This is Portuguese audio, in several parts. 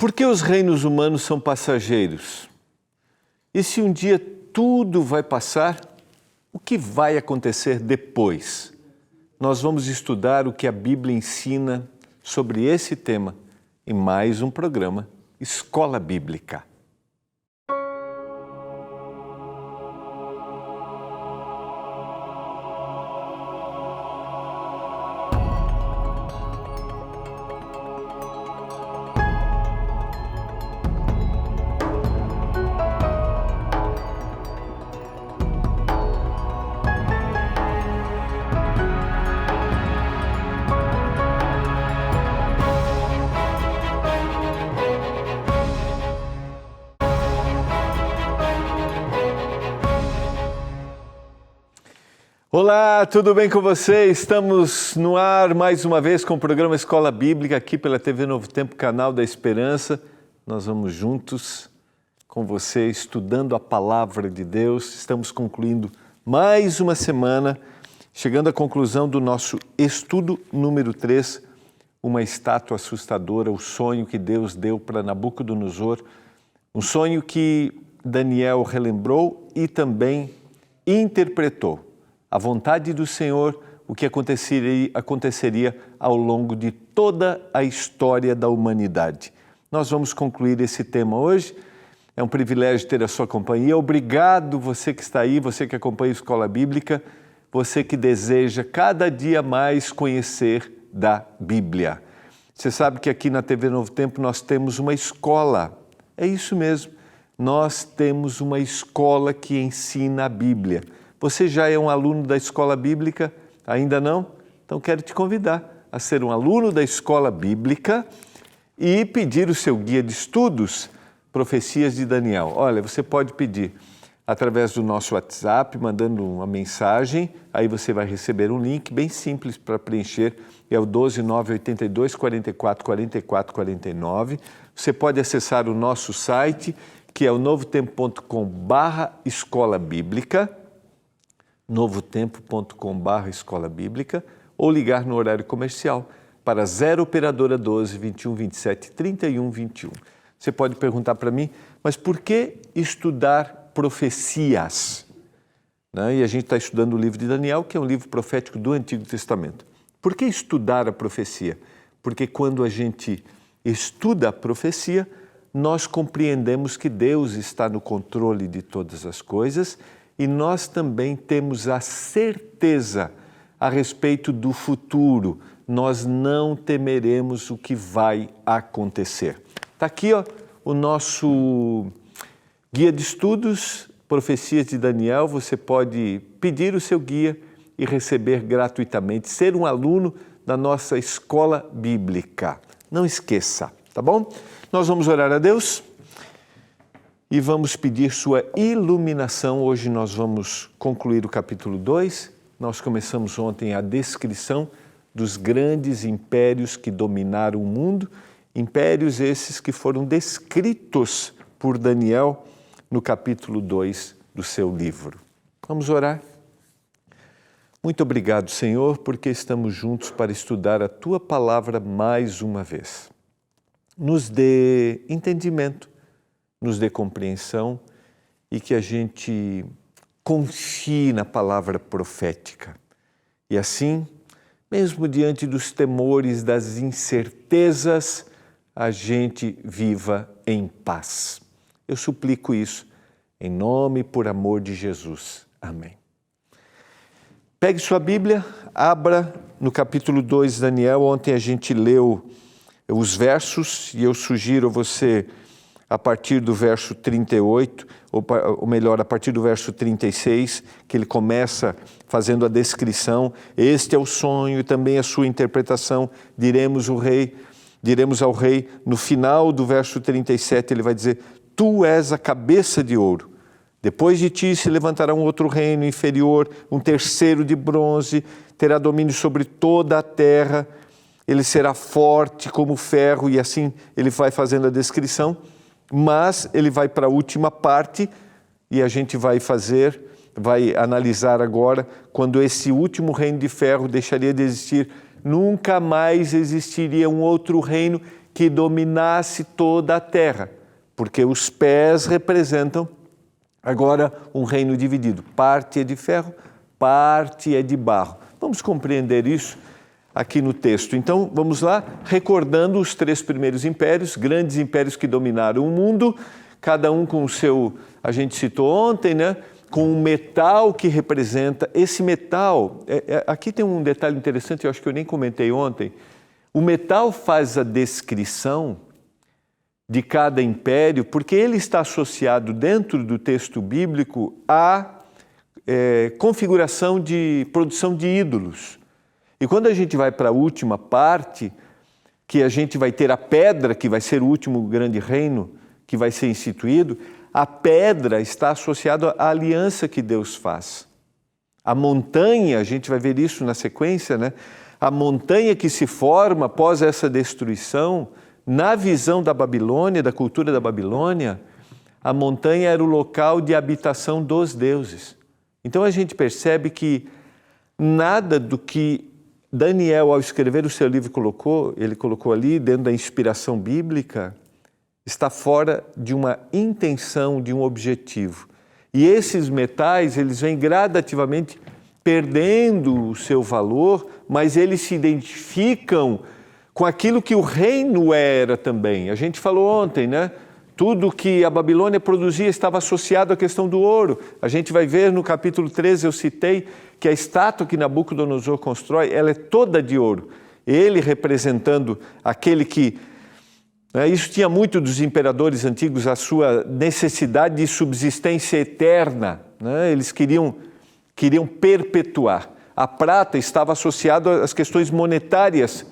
Por que os reinos humanos são passageiros? E se um dia tudo vai passar, o que vai acontecer depois? Nós vamos estudar o que a Bíblia ensina sobre esse tema em mais um programa Escola Bíblica. Olá, tudo bem com você? Estamos no ar mais uma vez com o programa Escola Bíblica aqui pela TV Novo Tempo, canal da Esperança. Nós vamos juntos com você estudando a Palavra de Deus. Estamos concluindo mais uma semana, chegando à conclusão do nosso estudo número 3, uma estátua assustadora, o sonho que Deus deu para Nabucodonosor, um sonho que Daniel relembrou e também interpretou. A vontade do Senhor, o que aconteceria ao longo de toda a história da humanidade. Nós vamos concluir esse tema hoje. É um privilégio ter a sua companhia. Obrigado você que está aí, você que acompanha a Escola Bíblica, você que deseja cada dia mais conhecer da Bíblia. Você sabe que aqui na TV Novo Tempo nós temos uma escola. É isso mesmo. Nós temos uma escola que ensina a Bíblia. Você já é um aluno da Escola Bíblica? Ainda não? Então quero te convidar a ser um aluno da Escola Bíblica e pedir o seu guia de estudos, Profecias de Daniel. Olha, você pode pedir através do nosso WhatsApp, mandando uma mensagem, aí você vai receber um link bem simples para preencher, é o 12982 44 44 49. Você pode acessar o nosso site, que é o novotempo.com/escola bíblica, novotempo.com/escola bíblica, ou ligar no horário comercial para 0 operadora 12 21 27 31 21. Você pode perguntar para mim, mas por que estudar profecias? E a gente está estudando o livro de Daniel, que é um livro profético do Antigo Testamento. Por que estudar a profecia? Porque quando a gente estuda a profecia, nós compreendemos que Deus está no controle de todas as coisas e nós também temos a certeza a respeito do futuro. Nós não temeremos o que vai acontecer. Está aqui o nosso guia de estudos, Profecias de Daniel. Você pode pedir o seu guia e receber gratuitamente, ser um aluno da nossa Escola Bíblica. Não esqueça, tá bom? Nós vamos orar a Deus e vamos pedir sua iluminação. Hoje nós vamos concluir o capítulo 2. Nós começamos ontem a descrição dos grandes impérios que dominaram o mundo, impérios esses que foram descritos por Daniel no capítulo 2 do seu livro. Vamos orar? Muito obrigado, Senhor, porque estamos juntos para estudar a Tua Palavra mais uma vez. Nos dê entendimento, nos dê compreensão e que a gente confie na palavra profética. E assim, mesmo diante dos temores, das incertezas, a gente viva em paz. Eu suplico isso em nome e por amor de Jesus. Amém. Pegue sua Bíblia, abra no capítulo 2 de Daniel. Ontem a gente leu os versos e eu sugiro a você, a partir do verso 38, ou melhor, a partir do verso 36, que ele começa fazendo a descrição. Este é o sonho e também a sua interpretação. Diremos ao rei, no final do verso 37, ele vai dizer: Tu és a cabeça de ouro. Depois de ti se levantará um outro reino inferior, um terceiro de bronze, terá domínio sobre toda a terra. Ele será forte como ferro, e assim ele vai fazendo a descrição. Mas ele vai para a última parte e a gente vai analisar agora quando esse último reino de ferro deixaria de existir. Nunca mais existiria um outro reino que dominasse toda a terra, porque os pés representam agora um reino dividido. Parte é de ferro, parte é de barro. Vamos compreender isso aqui no texto. Então, vamos lá, recordando os 3 primeiros impérios, grandes impérios que dominaram o mundo, cada um com o seu, a gente citou ontem, né? Com um metal que representa, esse metal, aqui tem um detalhe interessante, eu acho que eu nem comentei ontem, o metal faz a descrição de cada império, porque ele está associado dentro do texto bíblico à configuração de produção de ídolos. E quando a gente vai para a última parte, que a gente vai ter a pedra, que vai ser o último grande reino que vai ser instituído, a pedra está associada à aliança que Deus faz. A montanha, a gente vai ver isso na sequência, né? A montanha que se forma após essa destruição, na visão da Babilônia, da cultura da Babilônia, a montanha era o local de habitação dos deuses. Então a gente percebe que nada do que Daniel, ao escrever o seu livro, ele colocou ali, dentro da inspiração bíblica, está fora de uma intenção, de um objetivo. E esses metais, eles vêm gradativamente perdendo o seu valor, mas eles se identificam com aquilo que o reino era também. A gente falou ontem, né? Tudo que a Babilônia produzia estava associado à questão do ouro. A gente vai ver no capítulo 13, eu citei, que a estátua que Nabucodonosor constrói, ela é toda de ouro. Ele representando aquele que... Isso tinha muito dos imperadores antigos, a sua necessidade de subsistência eterna. Eles queriam perpetuar. A prata estava associada às questões monetárias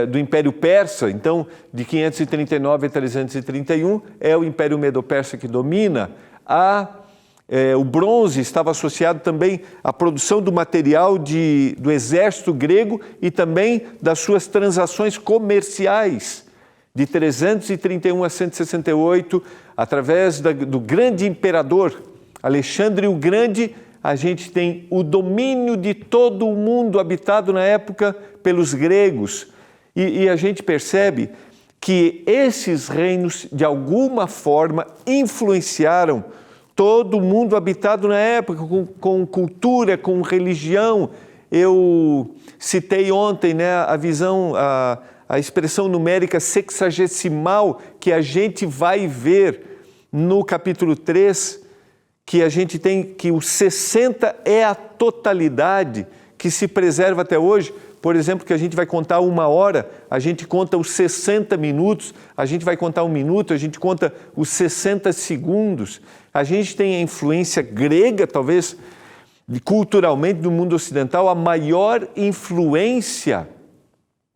do Império Persa. Então, de 539 a 331, é o Império Medo-Persa que domina. O bronze estava associado também à produção do material do exército grego e também das suas transações comerciais. De 331 a 168, através do grande imperador Alexandre o Grande, a gente tem o domínio de todo o mundo habitado na época pelos gregos. E a gente percebe que esses reinos, de alguma forma, influenciaram todo o mundo habitado na época, com cultura, com religião. Eu citei ontem, né, a visão... a expressão numérica sexagesimal que a gente vai ver no capítulo 3, que a gente tem que o 60 é a totalidade que se preserva até hoje. Por exemplo, que a gente vai contar 1 hora, a gente conta os 60 minutos, a gente vai contar 1 minuto, a gente conta os 60 segundos. A gente tem a influência grega, talvez, culturalmente, no mundo ocidental, a maior influência.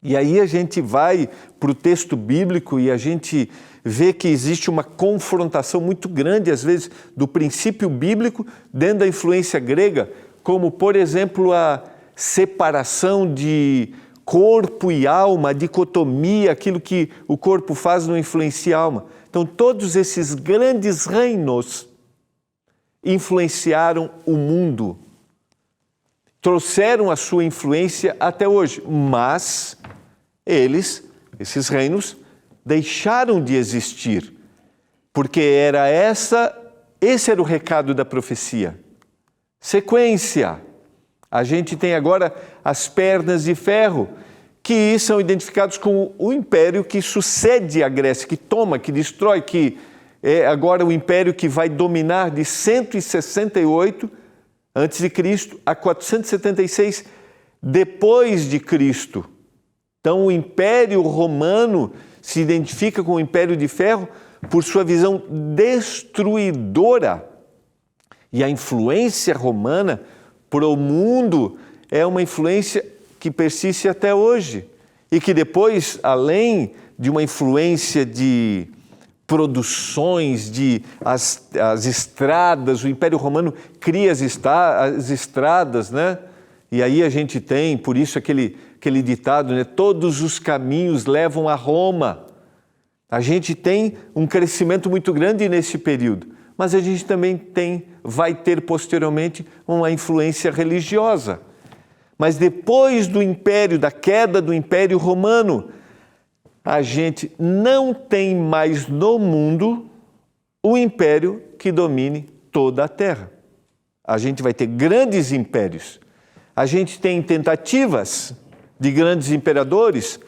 E aí a gente vai para o texto bíblico e a gente vê que existe uma confrontação muito grande, às vezes, do princípio bíblico dentro da influência grega, como, por exemplo, a separação de corpo e alma, a dicotomia, aquilo que o corpo faz não influencia a alma. Então, todos esses grandes reinos influenciaram o mundo, trouxeram a sua influência até hoje, mas esses reinos, deixaram de existir, porque esse era o recado da profecia. Sequência. A gente tem agora as pernas de ferro, que são identificados com o império que sucede à Grécia, que toma, que destrói, que é agora o império que vai dominar de 168 a.C. a 476 depois de Cristo. Então, o Império Romano se identifica com o Império de Ferro por sua visão destruidora. E a influência romana para o mundo é uma influência que persiste até hoje. E que depois, além de uma influência de produções, as estradas, o Império Romano cria as estradas, né? E aí a gente tem, por isso, aquele ditado, né? Todos os caminhos levam a Roma. A gente tem um crescimento muito grande nesse período, mas a gente também vai ter posteriormente uma influência religiosa. Mas depois do império, da queda do Império Romano, a gente não tem mais no mundo o império que domine toda a terra. A gente vai ter grandes impérios. A gente tem tentativas de grandes imperadores,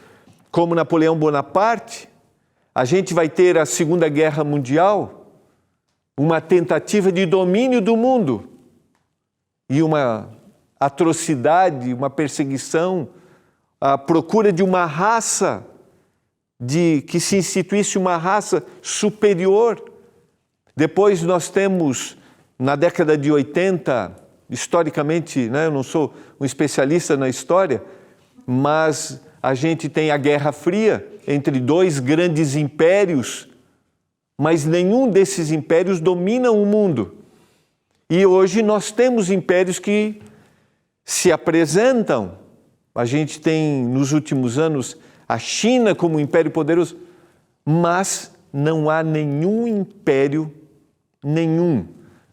como Napoleão Bonaparte. A gente vai ter a Segunda Guerra Mundial, uma tentativa de domínio do mundo e uma atrocidade, uma perseguição, a procura de uma raça, de que se instituísse uma raça superior. Depois nós temos, na década de 80, historicamente, né, eu não sou um especialista na história, mas a gente tem a Guerra Fria entre dois grandes impérios, mas nenhum desses impérios domina o mundo. E hoje nós temos impérios que se apresentam. A gente tem, nos últimos anos, a China como um império poderoso, mas não há nenhum império, nenhum.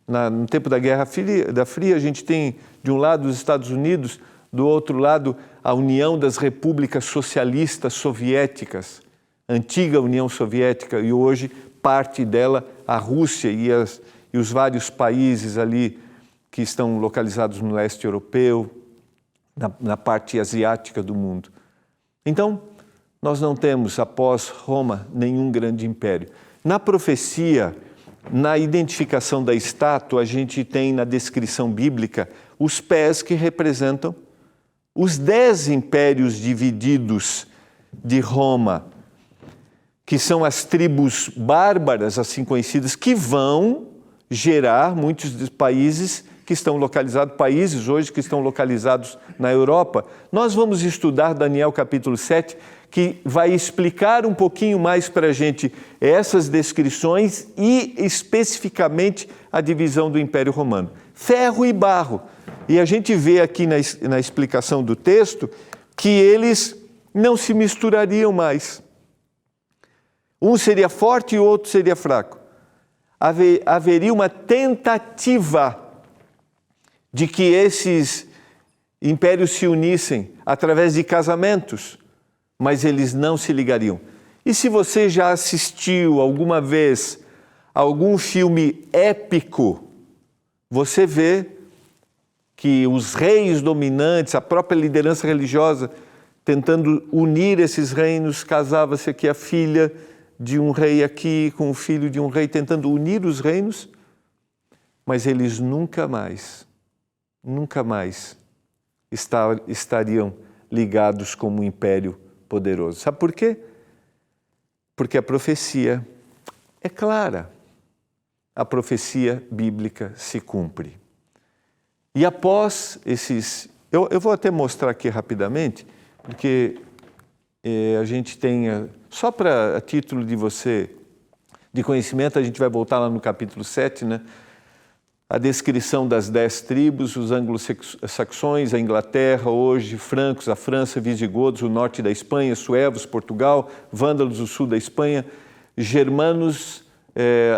No tempo da Guerra Fria, a gente tem, de um lado, os Estados Unidos, do outro lado, a União das Repúblicas Socialistas Soviéticas, antiga União Soviética, e hoje parte dela a Rússia e os vários países ali que estão localizados no leste europeu, na parte asiática do mundo. Então, nós não temos, após Roma, nenhum grande império. Na profecia, na identificação da estátua, a gente tem na descrição bíblica os pés que representam os 10 impérios divididos de Roma, que são as tribos bárbaras, assim conhecidas, que vão gerar muitos dos países que estão localizados, países hoje que estão localizados na Europa. Nós vamos estudar Daniel capítulo 7, que vai explicar um pouquinho mais para a gente essas descrições e especificamente a divisão do Império Romano. Ferro e barro. E a gente vê aqui na explicação do texto que eles não se misturariam mais. Um seria forte e o outro seria fraco. Haveria uma tentativa de que esses impérios se unissem através de casamentos, mas eles não se ligariam. E se você já assistiu alguma vez a algum filme épico, você vê que os reis dominantes, a própria liderança religiosa, tentando unir esses reinos, casava-se aqui a filha de um rei aqui com o filho de um rei, tentando unir os reinos, mas eles nunca mais estariam ligados como um império poderoso. Sabe por quê? Porque a profecia é clara. A profecia bíblica se cumpre. E após esses... Eu vou até mostrar aqui rapidamente, porque a gente tem... Só para a título de conhecimento, a gente vai voltar lá no capítulo 7, né? A descrição das 10 tribos, os anglo-saxões, a Inglaterra, hoje, francos, a França, visigodos, o norte da Espanha, suevos, Portugal, vândalos, o sul da Espanha, germanos,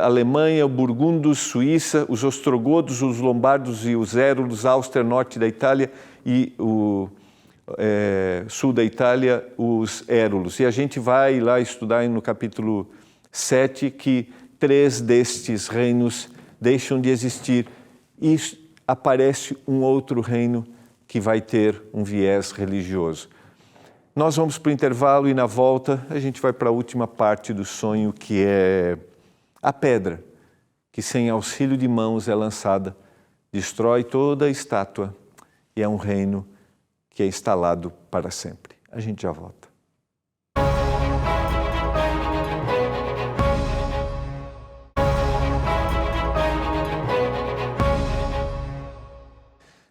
Alemanha, burgundos, Suíça, os ostrogodos, os lombardos e os érulos, Áustria, norte da Itália e o sul da Itália, os érulos. E a gente vai lá estudar no capítulo 7 que 3 destes reinos deixam de existir e aparece um outro reino que vai ter um viés religioso. Nós vamos para o intervalo e na volta a gente vai para a última parte do sonho, que é a pedra, que sem auxílio de mãos é lançada, destrói toda a estátua e é um reino que é instalado para sempre. A gente já volta.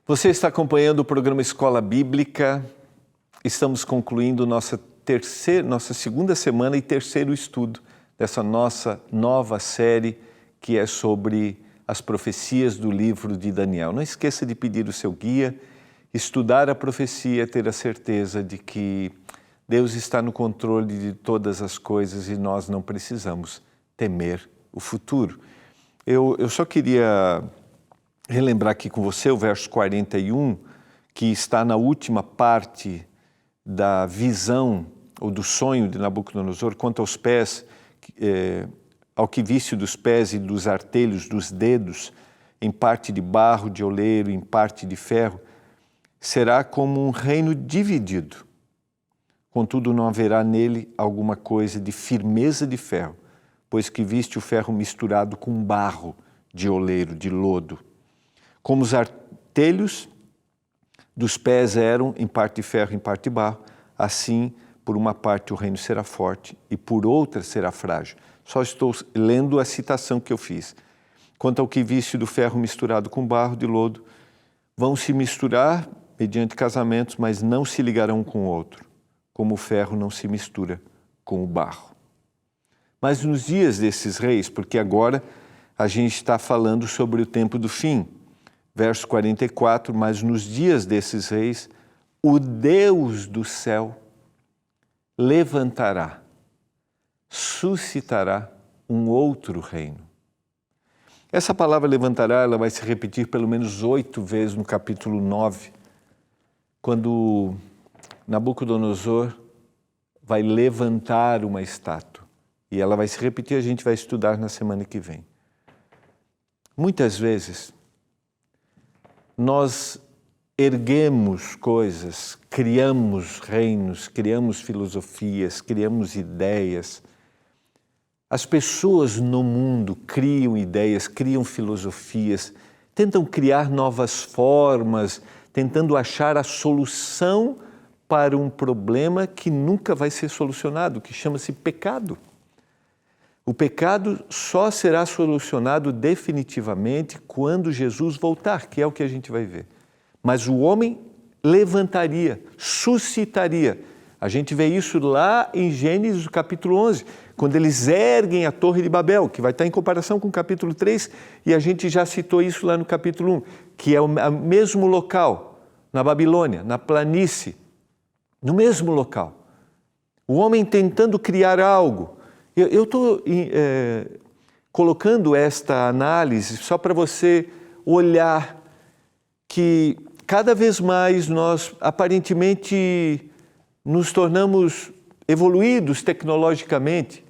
Você está acompanhando o programa Escola Bíblica. Estamos concluindo nossa segunda semana e terceiro estudo dessa nossa nova série que é sobre as profecias do livro de Daniel. Não esqueça de pedir o seu guia, estudar a profecia, ter a certeza de que Deus está no controle de todas as coisas e nós não precisamos temer o futuro. Eu só queria relembrar aqui com você o verso 41, que está na última parte da visão ou do sonho de Nabucodonosor, quanto aos pés, ao que viste dos pés e dos artelhos dos dedos, em parte de barro de oleiro, em parte de ferro, será como um reino dividido. Contudo, não haverá nele alguma coisa de firmeza de ferro, pois que viste o ferro misturado com barro de oleiro, de lodo. Como os artelhos dos pés eram em parte de ferro, em parte de barro, assim, por uma parte o reino será forte e por outra será frágil. Só estou lendo a citação que eu fiz. Quanto ao que viste do ferro misturado com barro de lodo, vão se misturar mediante casamentos, mas não se ligarão um com o outro, como o ferro não se mistura com o barro. Mas nos dias desses reis, porque agora a gente está falando sobre o tempo do fim, verso 44, mas nos dias desses reis, o Deus do céu levantará, suscitará um outro reino. Essa palavra levantará, ela vai se repetir pelo menos 8 vezes no capítulo 9, quando Nabucodonosor vai levantar uma estátua. E ela vai se repetir, a gente vai estudar na semana que vem. Muitas vezes, nós erguemos coisas, criamos reinos, criamos filosofias, criamos ideias. As pessoas no mundo criam ideias, criam filosofias, tentam criar novas formas, tentando achar a solução para um problema que nunca vai ser solucionado, que chama-se pecado. O pecado só será solucionado definitivamente quando Jesus voltar, que é o que a gente vai ver. Mas o homem levantaria, suscitaria. A gente vê isso lá em Gênesis capítulo 11, quando eles erguem a Torre de Babel, que vai estar em comparação com o capítulo 3, e a gente já citou isso lá no capítulo 1, que é o mesmo local, na Babilônia, na planície, no mesmo local. O homem tentando criar algo. Eu estou colocando esta análise só para você olhar que cada vez mais nós aparentemente nos tornamos evoluídos tecnologicamente,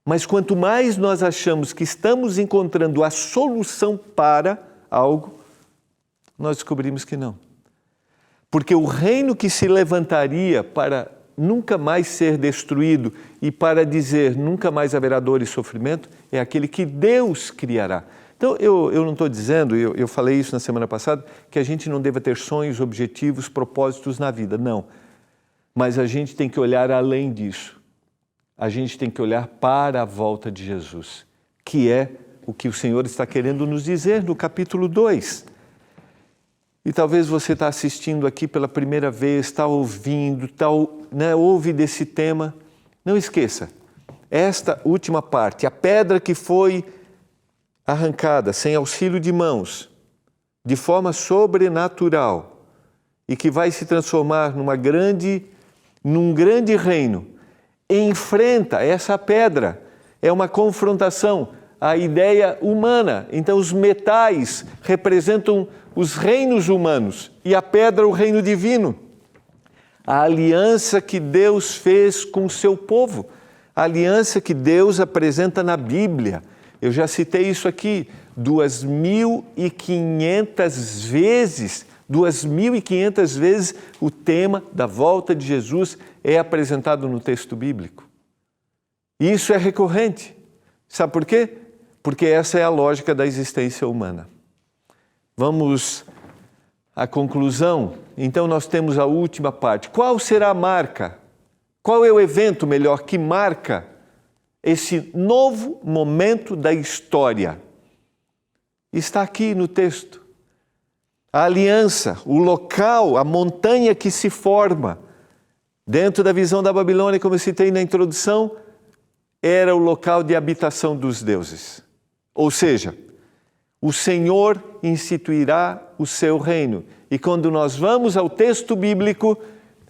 mas quanto mais nós achamos que estamos encontrando a solução para algo, nós descobrimos que não. Porque o reino que se levantaria para nunca mais ser destruído e para dizer nunca mais haverá dor e sofrimento, é aquele que Deus criará. Então, eu não estou dizendo, eu falei isso na semana passada, que a gente não deva ter sonhos, objetivos, propósitos na vida, não. Mas a gente tem que olhar além disso. A gente tem que olhar para a volta de Jesus, que é o que o Senhor está querendo nos dizer no capítulo 2. E talvez você está assistindo aqui pela primeira vez, está ouvindo, ouve desse tema. Não esqueça, esta última parte, a pedra que foi arrancada sem auxílio de mãos, de forma sobrenatural, e que vai se transformar num grande reino, enfrenta essa pedra. É uma confrontação à ideia humana. Então os metais representam os reinos humanos e a pedra o reino divino. A aliança que Deus fez com o seu povo, a aliança que Deus apresenta na Bíblia. Eu já citei isso aqui 2.500 vezes. 2.500 vezes o tema da volta de Jesus é apresentado no texto bíblico. E isso é recorrente. Sabe por quê? Porque essa é a lógica da existência humana. Vamos à conclusão. Então nós temos a última parte. Qual será a marca? Qual é o evento, melhor, que marca esse novo momento da história? Está aqui no texto. A aliança, o local, a montanha que se forma dentro da visão da Babilônia, como eu citei na introdução, era o local de habitação dos deuses. Ou seja, o Senhor instituirá o seu reino. E quando nós vamos ao texto bíblico,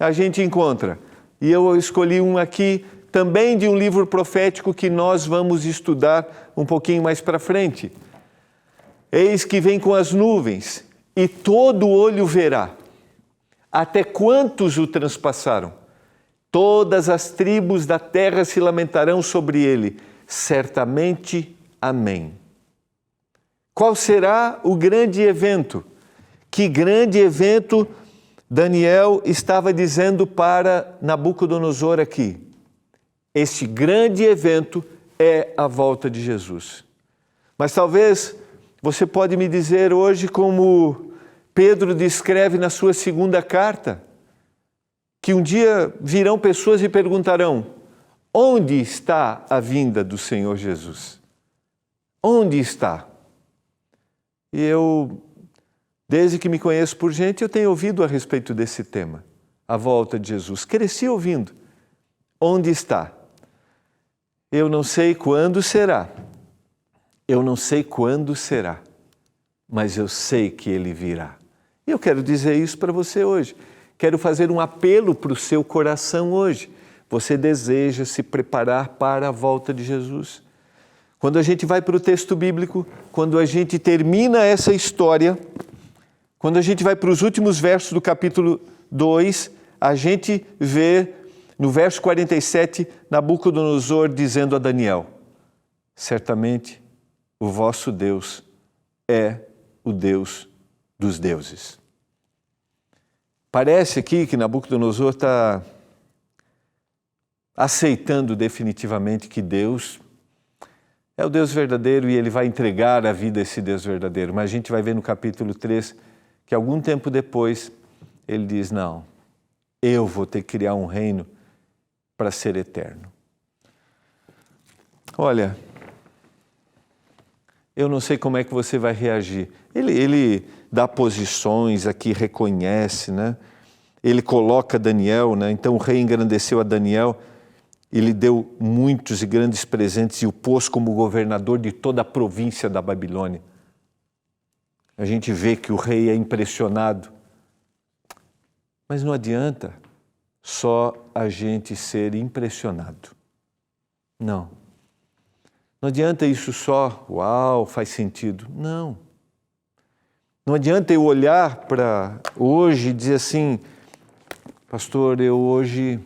a gente encontra. E eu escolhi um aqui, também de um livro profético que nós vamos estudar um pouquinho mais para frente. Eis que vem com as nuvens, e todo olho verá, até quantos o transpassaram, Todas as tribos da terra se lamentarão sobre ele. Certamente, amém. Qual será o grande evento? Que grande evento Daniel estava dizendo para Nabucodonosor aqui? Este grande evento é a volta de Jesus. Mas talvez você pode me dizer hoje, como Pedro descreve na sua segunda carta, que um dia virão pessoas e perguntarão: onde está a vinda do Senhor Jesus? Onde está? E eu, desde que me conheço por gente, eu tenho ouvido a respeito desse tema, a volta de Jesus. Cresci ouvindo. Onde está? Eu não sei quando será. Eu não sei quando será, mas eu sei que Ele virá. E eu quero dizer isso para você hoje. Quero fazer um apelo para o seu coração hoje. Você deseja se preparar para a volta de Jesus? Quando a gente vai para o texto bíblico, quando a gente termina essa história, quando a gente vai para os últimos versos do capítulo 2, a gente vê no verso 47, Nabucodonosor dizendo a Daniel: certamente o vosso Deus é o Deus dos deuses. Parece aqui que Nabucodonosor está aceitando definitivamente que Deus é o Deus verdadeiro e ele vai entregar a vida a esse Deus verdadeiro. Mas a gente vai ver no capítulo 3 que algum tempo depois ele diz: não, eu vou ter que criar um reino para ser eterno. Olha, eu não sei como é que você vai reagir. Ele dá posições aqui, reconhece, né? Ele coloca Daniel, né? Então o rei engrandeceu a Daniel, ele deu muitos e grandes presentes e o pôs como governador de toda a província da Babilônia. A gente vê que o rei é impressionado. Mas não adianta só a gente ser impressionado. Não. Não adianta isso só, uau, faz sentido. Não. Não adianta eu olhar para hoje e dizer assim: pastor, eu hoje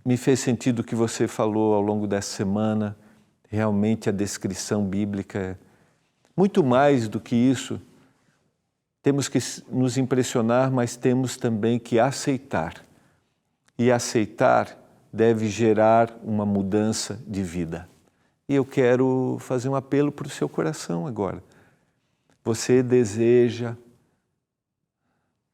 me fez sentido o que você falou ao longo dessa semana. Realmente a descrição bíblica é muito mais do que isso. Temos que nos impressionar, mas temos também que aceitar. E aceitar deve gerar uma mudança de vida. E eu quero fazer um apelo para o seu coração agora. Você deseja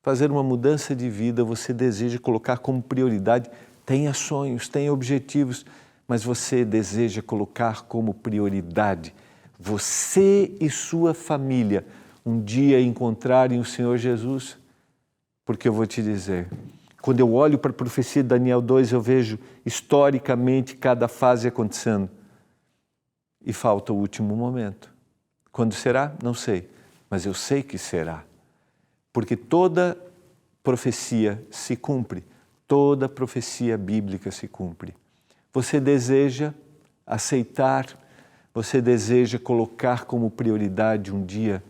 fazer uma mudança de vida, você deseja colocar como prioridade, tenha sonhos, tenha objetivos, mas você deseja colocar como prioridade você e sua família um dia encontrarem o Senhor Jesus? Porque eu vou te dizer, quando eu olho para a profecia de Daniel 2, eu vejo historicamente cada fase acontecendo. E falta o último momento. Quando será? Não sei, mas eu sei que será. Porque toda profecia se cumpre, toda profecia bíblica se cumpre. Você deseja aceitar, você deseja colocar como prioridade um dia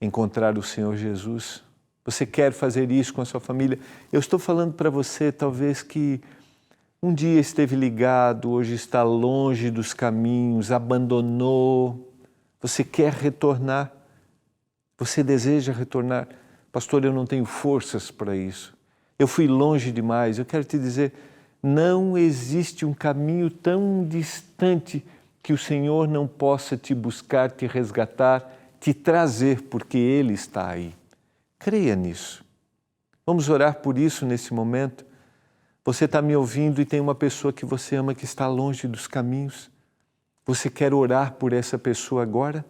encontrar o Senhor Jesus? Você quer fazer isso com a sua família? Eu estou falando para você, talvez, que um dia esteve ligado, hoje está longe dos caminhos, abandonou. Você quer retornar? Você deseja retornar? Pastor, eu não tenho forças para isso. Eu fui longe demais. Eu quero te dizer, não existe um caminho tão distante que o Senhor não possa te buscar, te resgatar, te trazer, porque Ele está aí. Creia nisso. Vamos orar por isso nesse momento. Você está me ouvindo e tem uma pessoa que você ama que está longe dos caminhos. Você quer orar por essa pessoa agora?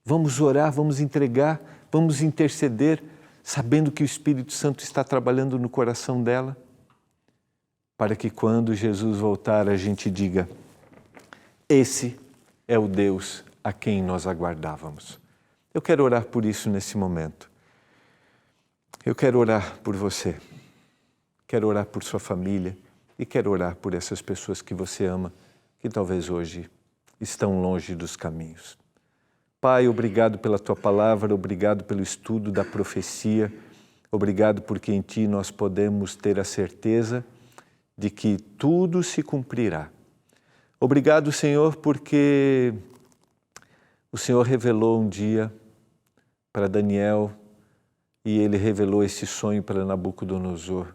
Vamos orar, vamos entregar, vamos interceder, sabendo que o Espírito Santo está trabalhando no coração dela, para que quando Jesus voltar a gente diga: esse é o Deus a quem nós aguardávamos. Eu quero orar por isso nesse momento. Eu quero orar por você, quero orar por sua família e quero orar por essas pessoas que você ama, que talvez hoje estão longe dos caminhos. Pai, obrigado pela Tua palavra, obrigado pelo estudo da profecia, Obrigado porque em Ti nós podemos ter a certeza de que tudo se cumprirá. Obrigado, Senhor, porque o Senhor revelou um dia para Daniel e ele revelou esse sonho para Nabucodonosor,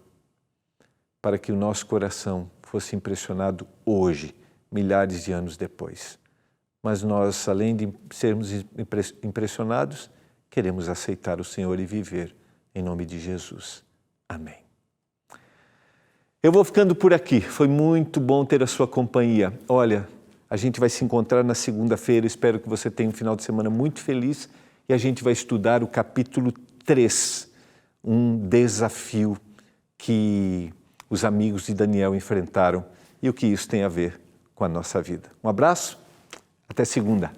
para que o nosso coração fosse impressionado hoje, milhares de anos depois. Mas nós, além de sermos impressionados, queremos aceitar o Senhor e viver em nome de Jesus. Amém. Eu vou ficando por aqui. Foi muito bom ter a sua companhia. Olha, a gente vai se encontrar na segunda-feira. Espero que você tenha um final de semana muito feliz e a gente vai estudar o capítulo 3, um desafio que os amigos de Daniel enfrentaram e o que isso tem a ver com a nossa vida. Um abraço, até segunda.